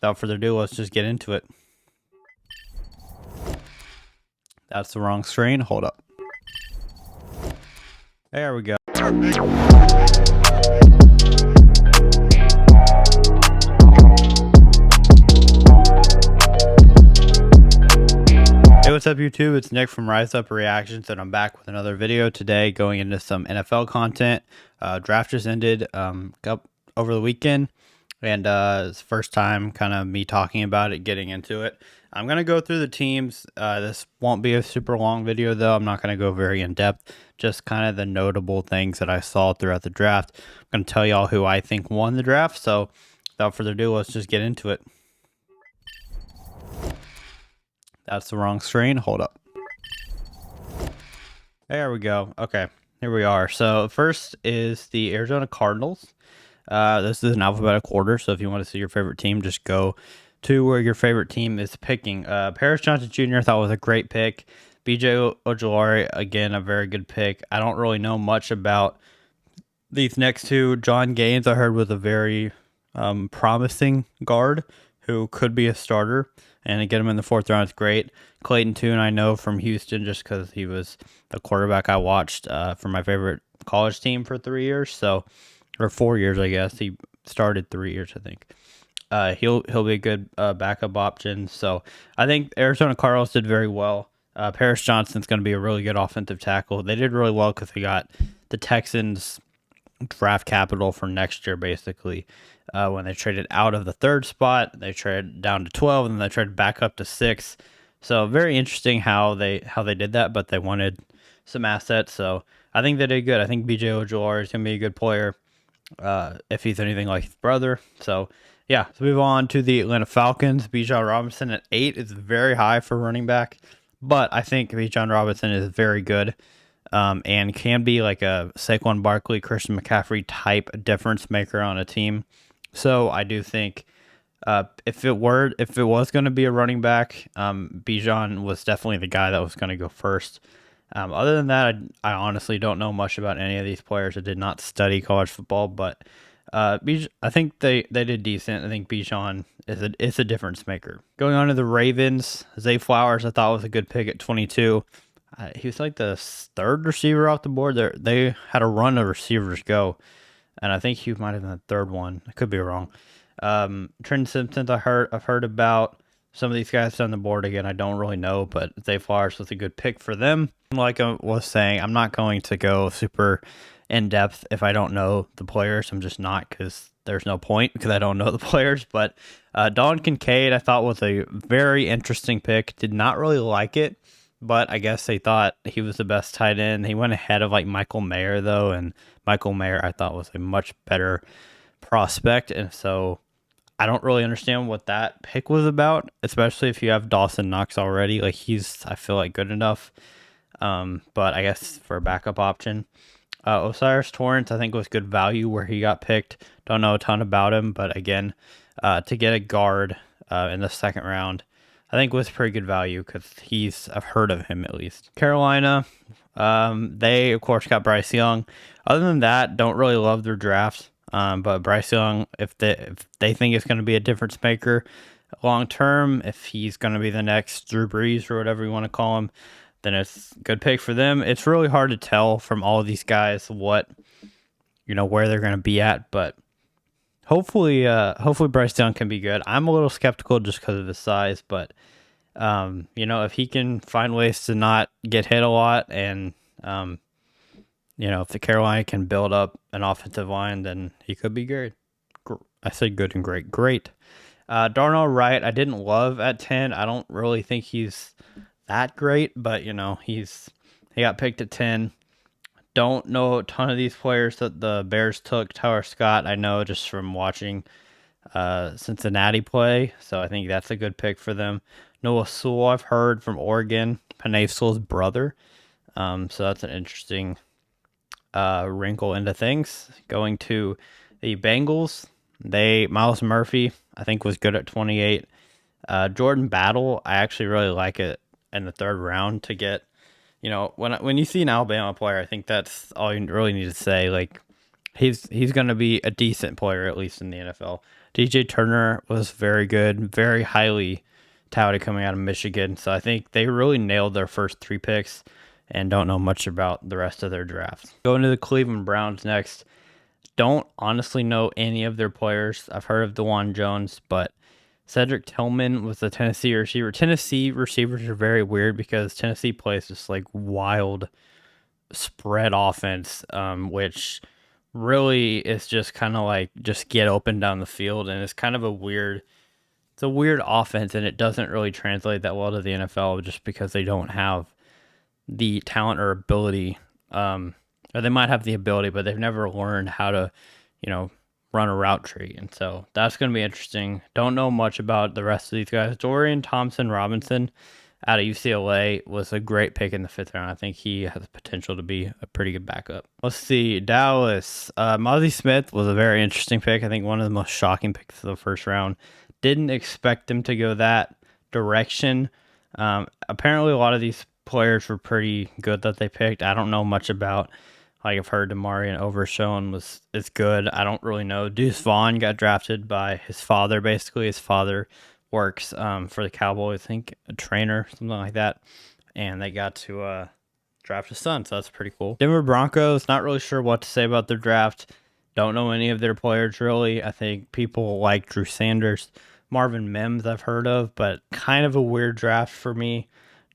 without further ado, let's just get into it. That's the wrong screen. Hold up. There we go. Hey, what's up YouTube? It's Nick from Rise Up Reactions, and I'm back with another video today going into some NFL content. Draft just ended over the weekend, and it's the first time kind of me talking about it, getting into it. I'm going to go through the teams. This won't be a super long video though. I'm not going to go very in depth, just kind of the notable things that I saw throughout the draft. I'm going to tell y'all who I think won the draft, so without further ado, let's just get into it. That's the wrong screen. Hold up. There we go. Okay, here we are. So first is the Arizona Cardinals. This is an alphabetical order, so if you want to see your favorite team, just go to where your favorite team is picking. Paris Johnson Jr. I thought was a great pick. BJ Ojulari, again, a very good pick. I don't really know much about these next two. John Gaines, I heard, was a very promising guard who could be a starter, and to get him in the 4th round is great. Clayton Tune, I know from Houston just because he was the quarterback I watched for my favorite college team for 3 years, or 4 years, I guess. He started 3 years, I think. He'll be a good backup option. So I think Arizona Cardinals did very well. Paris Johnson's going to be a really good offensive tackle. They did really well because they got the Texans draft capital for next year, basically. When they traded out of the 3rd spot, they traded down to 12, and then they traded back up to 6. So very interesting how they did that, but they wanted some assets. So I think they did good. I think BJ Ojulari is going to be a good player if he's anything like his brother. So yeah, let's move on to the Atlanta Falcons. Bijan Robinson at 8 is very high for running back, but I think Bijan Robinson is very good and can be like a Saquon Barkley, Christian McCaffrey type difference maker on a team. So I do think if it was going to be a running back, Bijan was definitely the guy that was going to go first. Other than that, I honestly don't know much about any of these players. I did not study college football, but I think they did decent. I think Bijan is a difference maker. Going on to the Ravens, Zay Flowers I thought was a good pick at 22. He was like the 3rd receiver off the board. They had a run of receivers go, and I think he might have been the 3rd one. I could be wrong. Trenton Simpson, I've heard about. Some of these guys on the board, again, I don't really know, but Zay Flowers was a good pick for them. Like I was saying, I'm not going to go super in-depth if I don't know the players. I'm just not, because there's no point, because I don't know the players. But Don Kincaid, I thought, was a very interesting pick. Did not really like it, but I guess they thought he was the best tight end. He went ahead of like Michael Mayer, though, and Michael Mayer I thought was a much better prospect, and so I don't really understand what that pick was about, especially if you have Dawson Knox already. Like, he's, I feel like, good enough. But I guess for a backup option. Osiris Torrance, I think, was good value where he got picked. Don't know a ton about him, but again, to get a guard in the 2nd round, I think was pretty good value because I've heard of him at least. Carolina, they, of course, got Bryce Young. Other than that, don't really love their drafts. But Bryce Young, if they think it's going to be a difference maker long term, if he's going to be the next Drew Brees or whatever you want to call him, then it's a good pick for them. It's really hard to tell from all of these guys where they're going to be at, but hopefully Bryce Young can be good. I'm a little skeptical just because of his size, but if he can find ways to not get hit a lot, and if the Carolina can build up an offensive line, then he could be good. I said good and great. Great. Darnell Wright, I didn't love at 10. I don't really think he's that great, but he got picked at 10. Don't know a ton of these players that the Bears took. Tyler Scott, I know just from watching Cincinnati play, so I think that's a good pick for them. Noah Sewell, I've heard, from Oregon, Penei Sewell's brother. So that's an interesting wrinkle into things. Going to the Bengals, Miles Murphy, I think, was good at 28. Jordan Battle, I actually really like it in the 3rd round to get. When you see an Alabama player, I think that's all you really need to say. Like, he's going to be a decent player, at least in the NFL. DJ Turner was very good, very highly touted coming out of Michigan. So I think they really nailed their first 3 picks and don't know much about the rest of their draft. Going to the Cleveland Browns next. Don't honestly know any of their players. I've heard of DeJuan Jones, but Cedric Tillman was a Tennessee receiver. Tennessee receivers are very weird because Tennessee plays this like wild spread offense, which really is just kind of like just get open down the field, and it's kind of it's a weird offense, and it doesn't really translate that well to the NFL just because they don't have the talent or ability. Or they might have the ability, but they've never learned how to, run a route tree. And so that's going to be interesting. Don't know much about the rest of these guys. Dorian Thompson-Robinson out of UCLA was a great pick in the 5th round. I think he has the potential to be a pretty good backup. Let's see. Dallas. Mozzie Smith was a very interesting pick. I think one of the most shocking picks of the 1st round. Didn't expect him to go that direction. Apparently, a lot of these players were pretty good that they picked. I don't know much about. Like I've heard Demarion Overshown is good. I don't really know. Deuce Vaughn got drafted by his father. Basically, his father works for the Cowboys. I think a trainer, something like that. And they got to draft his son, so that's pretty cool. Denver Broncos. Not really sure what to say about their draft. Don't know any of their players really. I think people like Drew Sanders, Marvin Mims. I've heard of, but kind of a weird draft for me.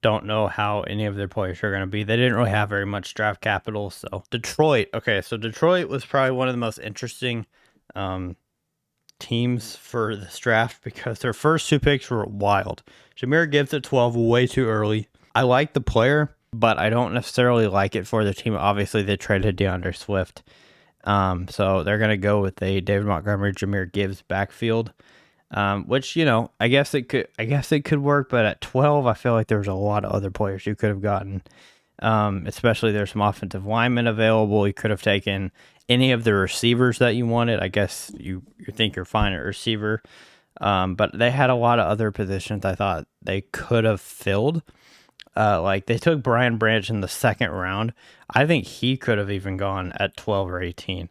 Don't know how any of their players are going to be. They didn't really have very much draft capital. So Detroit. Okay, so Detroit was probably one of the most interesting teams for this draft because their first 2 picks were wild. Jahmyr Gibbs at 12, way too early. I like the player, but I don't necessarily like it for the team. Obviously, they traded DeAndre Swift. So they're going to go with a David Montgomery, Jahmyr Gibbs backfield. Which, I guess it could work, but at 12, I feel like there's a lot of other players you could have gotten. Especially there's some offensive linemen available. You could have taken any of the receivers that you wanted. I guess you think you're fine at receiver. But they had a lot of other positions I thought they could have filled. Like they took Brian Branch in the 2nd round. I think he could have even gone at 12 or 18.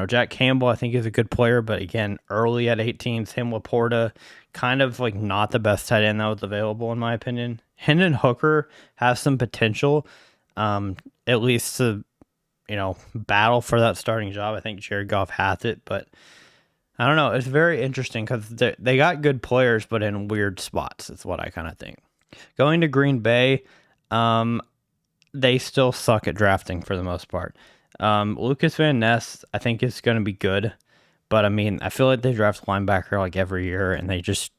Jack Campbell, I think, is a good player, but again, early at 18, Sam Laporta, kind of like not the best tight end that was available, in my opinion. Hendon Hooker has some potential, at least to, battle for that starting job. I think Jared Goff has it, but I don't know. It's very interesting because they got good players, but in weird spots. It's what I kind of think. Going to Green Bay, they still suck at drafting for the most part. Lucas Van Ness, I think, is going to be good, but I mean, I feel like they draft linebacker like every year and they just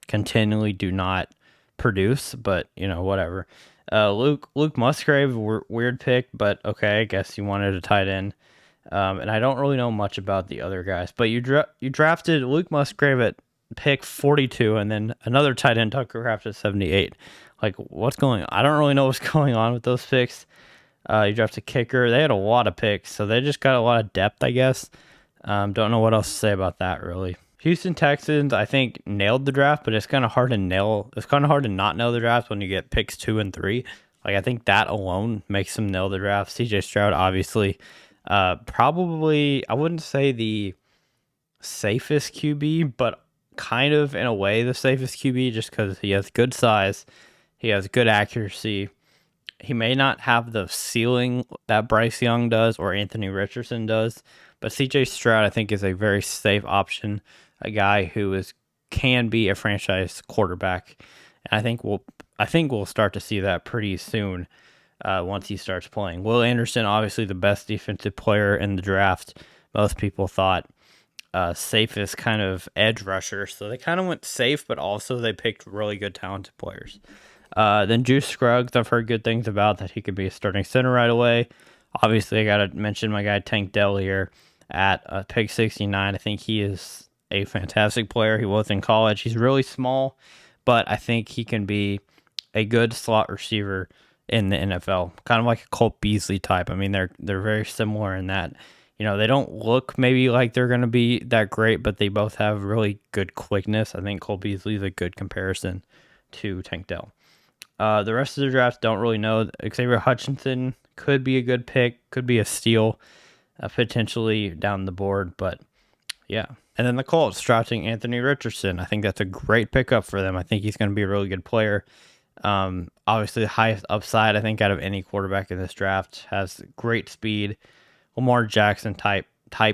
continually do not produce, but whatever. Luke Musgrave, weird pick, but okay, I guess you wanted a tight end. And I don't really know much about the other guys, but you drafted Luke Musgrave at pick 42 and then another tight end, Tucker Kraft, at 78. Like, what's going on? I don't really know what's going on with those picks. You drafted a kicker. They had a lot of picks, so they just got a lot of depth, I guess. Don't know what else to say about that, really. Houston Texans, I think, nailed the draft, but it's kind of hard to not nail the draft when you get picks 2 and 3. Like, I think that alone makes them nail the draft. CJ Stroud, obviously, probably, I wouldn't say the safest QB, but kind of, in a way, the safest QB just because he has good size. He has good accuracy. He may not have the ceiling that Bryce Young does or Anthony Richardson does, but CJ Stroud, I think, is a very safe option, a guy who can be a franchise quarterback. And I think we'll start to see that pretty soon once he starts playing. Will Anderson, obviously the best defensive player in the draft. Most people thought safest kind of edge rusher, so they kind of went safe, but also they picked really good, talented players. Then Juice Scruggs, I've heard good things about that he could be a starting center right away. Obviously, I got to mention my guy Tank Dell here at pick 69. I think he is a fantastic player. He was in college. He's really small, but I think he can be a good slot receiver in the NFL, kind of like a Colt Beasley type. I mean, they're very similar in that, they don't look maybe like they're going to be that great, but they both have really good quickness. I think Colt Beasley is a good comparison to Tank Dell. The rest of the draft don't really know. Xavier Hutchinson could be a good pick, could be a steal, potentially down the board. But Yeah. And then the Colts drafting Anthony Richardson. I think that's a great pickup for them. I think he's going to be a really good player. Obviously, the highest upside, I think, out of any quarterback in this draft. Has great speed, Lamar Jackson type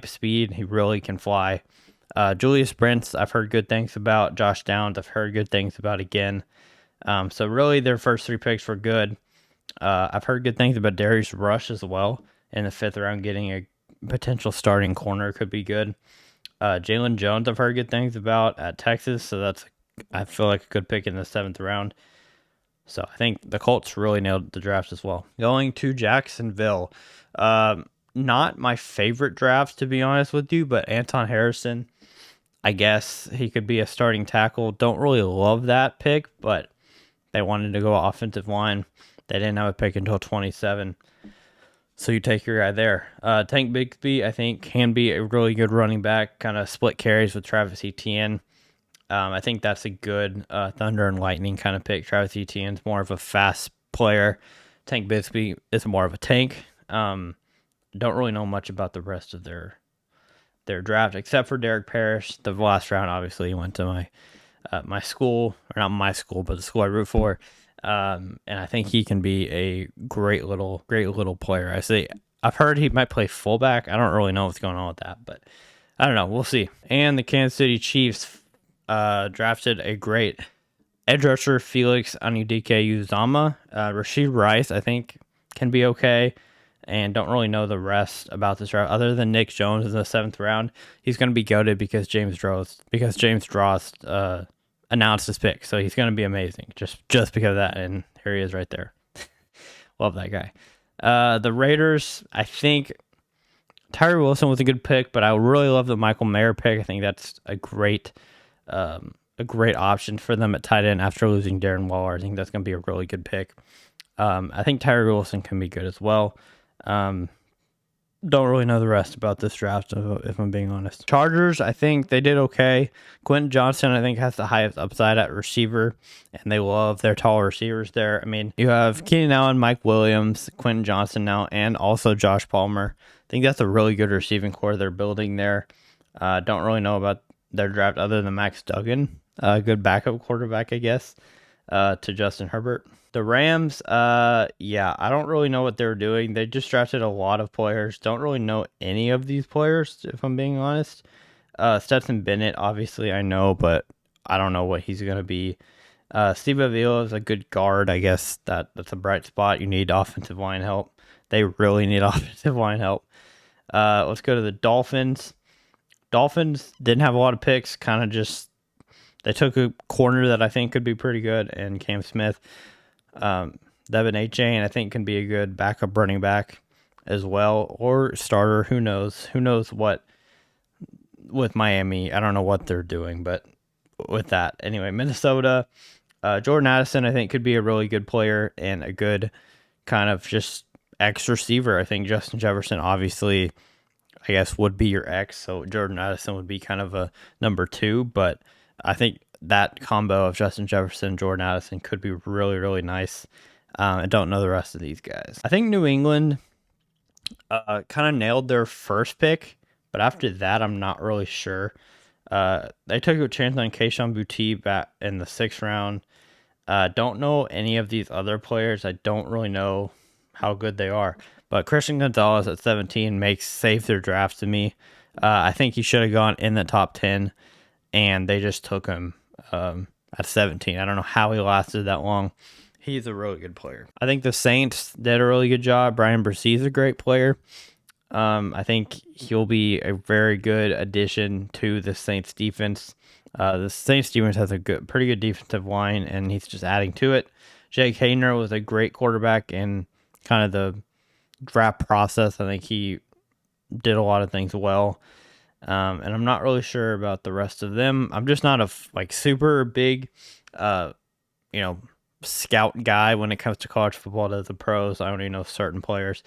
speed. He really can fly. Julius Brents, I've heard good things about. Josh Downs, I've heard good things about again. So really, their first 3 picks were good. I've heard good things about Darius Rush as well in the 5th round. Getting a potential starting corner could be good. Jalen Jones, I've heard good things about at Texas, so that's, I feel like, a good pick in the 7th round. So I think the Colts really nailed the draft as well. Going to Jacksonville. Not my favorite draft, to be honest with you, but Anton Harrison, I guess he could be a starting tackle. Don't really love that pick, but they wanted to go offensive line. They didn't have a pick until 27. So you take your guy there. Tank Bigsby, I think, can be a really good running back, kind of split carries with Travis Etienne. I think that's a good Thunder and Lightning kind of pick. Travis Etienne's more of a fast player. Tank Bigsby is more of a tank. Don't really know much about the rest of their draft, except for Derek Parrish. The last round, obviously, he went to my school, or not my school, but the school I root for. And I think he can be a great little player. I've heard he might play fullback. I don't really know what's going on with that, but I don't know. We'll see. And the Kansas City Chiefs drafted a great edge rusher, Felix Anudike-Uzomah. Rashid Rice, I think, can be okay. And don't really know the rest about this draft other than Nick Jones in the 7th round. He's going to be goated because James Drost announced his pick, so he's going to be amazing just because of that. And here he is right there. Love that guy. The Raiders, I think Tyree Wilson was a good pick, but I really love the Michael Mayer pick. I think that's a great option for them at tight end after losing Darren Waller. I think that's going to be a really good pick. I think Tyree Wilson can be good as well. Don't really know the rest about this draft, if I'm being honest. Chargers, I think they did okay. Quentin Johnson, I think, has the highest upside at receiver, and they love their tall receivers there. I mean, you have Keenan Allen, Mike Williams, Quentin Johnson now, and also Josh Palmer. I think that's a really good receiving core they're building there. Don't really know about their draft other than Max Duggan, a good backup quarterback, I guess, to Justin Herbert. The Rams, I don't really know what they're doing. They just drafted a lot of players. Don't really know any of these players, if I'm being honest. Stetson Bennett, obviously, I know, but I don't know what he's going to be. Steve Avila is a good guard. I guess that's a bright spot. You need offensive line help. They really need offensive line help. Let's go to the Dolphins. Dolphins didn't have a lot of picks. Kind of just, they took a corner that I think could be pretty good, and Cam Smith. Devin Achane, I think, can be a good backup running back as well, or starter. Who knows? Who knows what with Miami? I don't know what they're doing, but with that, anyway, Minnesota, Jordan Addison, I think, could be a really good player and a good kind of just X receiver. I think Justin Jefferson, obviously, I guess, would be your X, so Jordan Addison would be kind of a number 2, but I think that combo of Justin Jefferson and Jordan Addison could be really, really nice. I don't know the rest of these guys. I think New England kind of nailed their first pick, but after that, I'm not really sure. They took a chance on Kayshon Boutte back in the 6th round. Don't know any of these other players. I don't really know how good they are. But Christian Gonzalez at 17 saved their draft to me. I think he should have gone in the top 10, and they just took him at 17. I don't know how he lasted that long. He's a really good player. I think the Saints did a really good job. Brian Bresee is a great player. I think he'll be a very good addition to the Saints defense. The Saints defense has a pretty good defensive line, and he's just adding to it. Jake Haener was a great quarterback in kind of the draft process. I think he did a lot of things well. And I'm not really sure about the rest of them. I'm just not a super big, scout guy when it comes to college football to the pros. I only know certain players.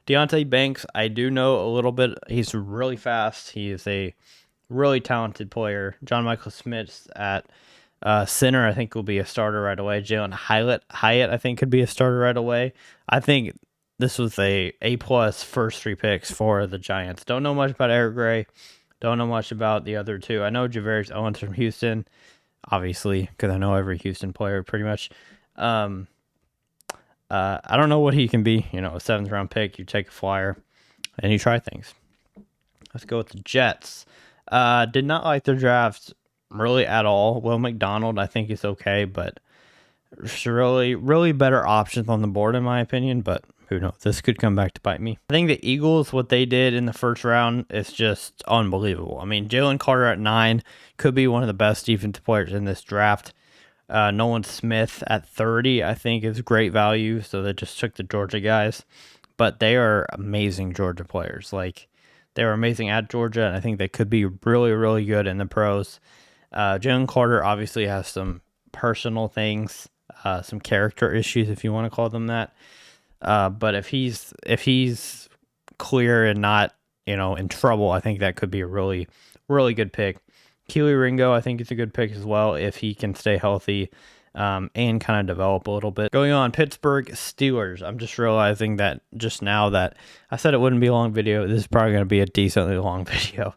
Deonte Banks, I do know a little bit. He's really fast. He is a really talented player. John Michael Smith at center, I think, will be a starter right away. Jalen Hyatt, I think, could be a starter right away. I think this was a plus first 3 picks for the Giants. Don't know much about Eric Gray. Don't know much about the other two. I know Javarius Owens from Houston, obviously, because I know every Houston player pretty much. I don't know what he can be. You know, a 7th round pick. You take a flyer and you try things. Let's go with the Jets. Did not like their draft really at all. Will McDonald, I think, is okay, but it's really, really better options on the board, in my opinion. But who knows? This could come back to bite me. I think the Eagles, what they did in the first round is just unbelievable. I mean, Jalen Carter at 9 could be one of the best defensive players in this draft. Nolan Smith at 30, I think, is great value. So they just took the Georgia guys. But they are amazing Georgia players. Like, they were amazing at Georgia, and I think they could be really, really good in the pros. Jalen Carter obviously has some personal things, some character issues, if you want to call them that. But if he's clear and not, in trouble, I think that could be a really, really good pick. Kelee Ringo, I think, is a good pick as well if he can stay healthy and kind of develop a little bit. Going on, Pittsburgh Steelers. I'm just realizing that just now that I said it wouldn't be a long video. This is probably going to be a decently long video.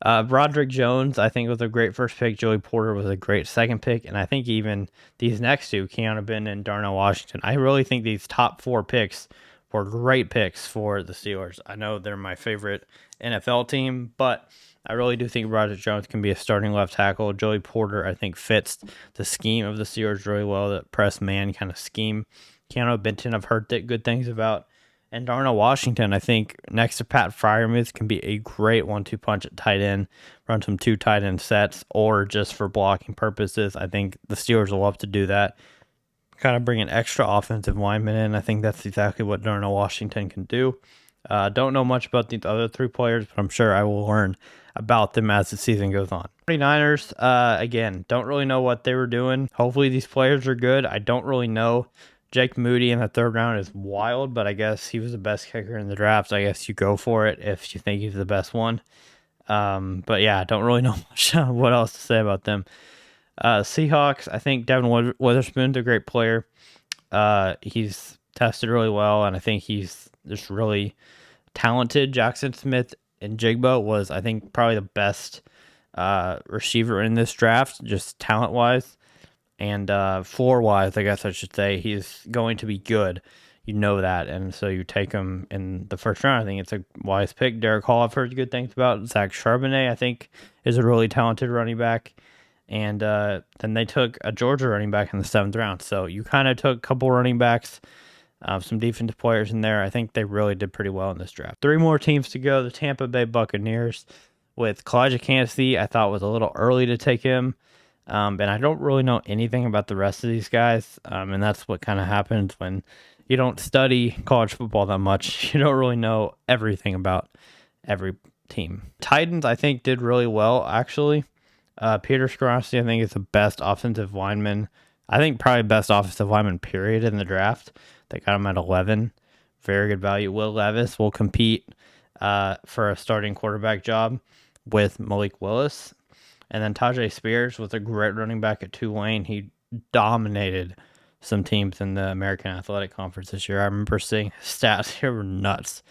Broderick Jones, I think, was a great first pick. Joey Porter was a great second pick. And I think even these next two, Keanu Benton and Darnell Washington, I really think these top 4 picks were great picks for the Steelers. I know they're my favorite NFL team, but I really do think Broderick Jones can be a starting left tackle. Joey Porter, I think, fits the scheme of the Steelers really well, that press man kind of scheme. Keanu Benton, I've heard good things about. And Darnell Washington, I think, next to Pat Freiermuth, can be a great 1-2 punch at tight end, run some 2 tight end sets, or just for blocking purposes. I think the Steelers will love to do that. Kind of bring an extra offensive lineman in. I think that's exactly what Darnell Washington can do. Don't know much about these other 3 players, but I'm sure I will learn about them as the season goes on. 49ers, again, don't really know what they were doing. Hopefully these players are good. I don't really know. Jake Moody in the 3rd round is wild, but I guess he was the best kicker in the draft. So I guess you go for it if you think he's the best one. But yeah, I don't really know much what else to say about them. Seahawks, I think Devin Witherspoon's a great player. He's tested really well, and I think he's just really talented. Jackson Smith and Jigba was, I think, probably the best receiver in this draft, just talent-wise. And floor-wise, I guess I should say, he's going to be good. You know that. And so you take him in the 1st round. I think it's a wise pick. Derek Hall, I've heard good things about. Zach Charbonnet, I think, is a really talented running back. And then they took a Georgia running back in the 7th round. So you kind of took a couple running backs, some defensive players in there. I think they really did pretty well in this draft. 3 more teams to go. The Tampa Bay Buccaneers with Kalijah Kancey, I thought was a little early to take him. And I don't really know anything about the rest of these guys. And that's what kind of happens when you don't study college football that much. You don't really know everything about every team. Titans, I think, did really well, actually. Peter Skoronski, I think, is the best offensive lineman. I think probably best offensive lineman, period, in the draft. They got him at 11. Very good value. Will Levis will compete for a starting quarterback job with Malik Willis. And then Tajay Spears was a great running back at Tulane. He dominated some teams in the American Athletic Conference this year. I remember seeing his stats. They were nuts.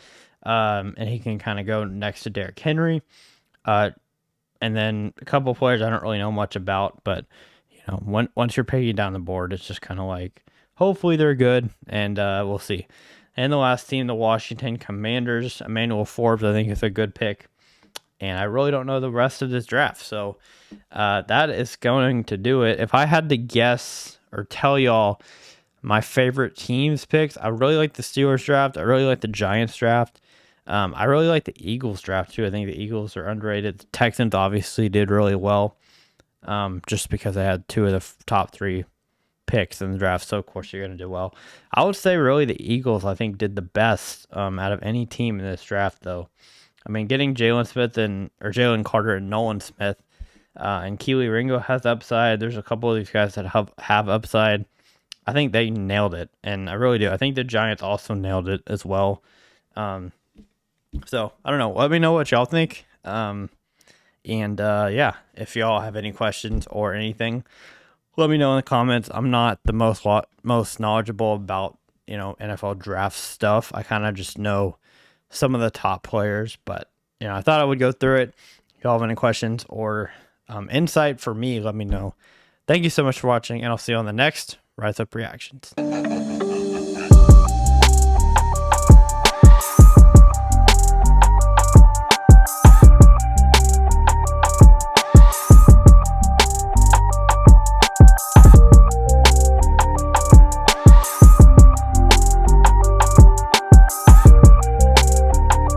And he can kind of go next to Derrick Henry. And then a couple of players I don't really know much about. But, once you're picking down the board, it's just kind of like, hopefully they're good. And we'll see. And the last team, the Washington Commanders. Emmanuel Forbes, I think, is a good pick. And I really don't know the rest of this draft. So that is going to do it. If I had to guess or tell y'all my favorite teams picks, I really like the Steelers draft. I really like the Giants draft. I really like the Eagles draft too. I think the Eagles are underrated. The Texans obviously did really well just because they had 2 of the top 3 picks in the draft. So, of course, you're going to do well. I would say really the Eagles, I think, did the best out of any team in this draft, though. I mean, getting Jalen Carter and Nolan Smith and Kelee Ringo has upside. There's a couple of these guys that have upside. I think they nailed it, and I really do. I think the Giants also nailed it as well. So, I don't know. Let me know what y'all think. Yeah, if y'all have any questions or anything, let me know in the comments. I'm not the most knowledgeable about, NFL draft stuff. I kind of just know some of the top players, but I thought I would go through it. If y'all have any questions or insight for me, let me know. Thank you so much for watching, and I'll see you on the next Rise Up Reactions.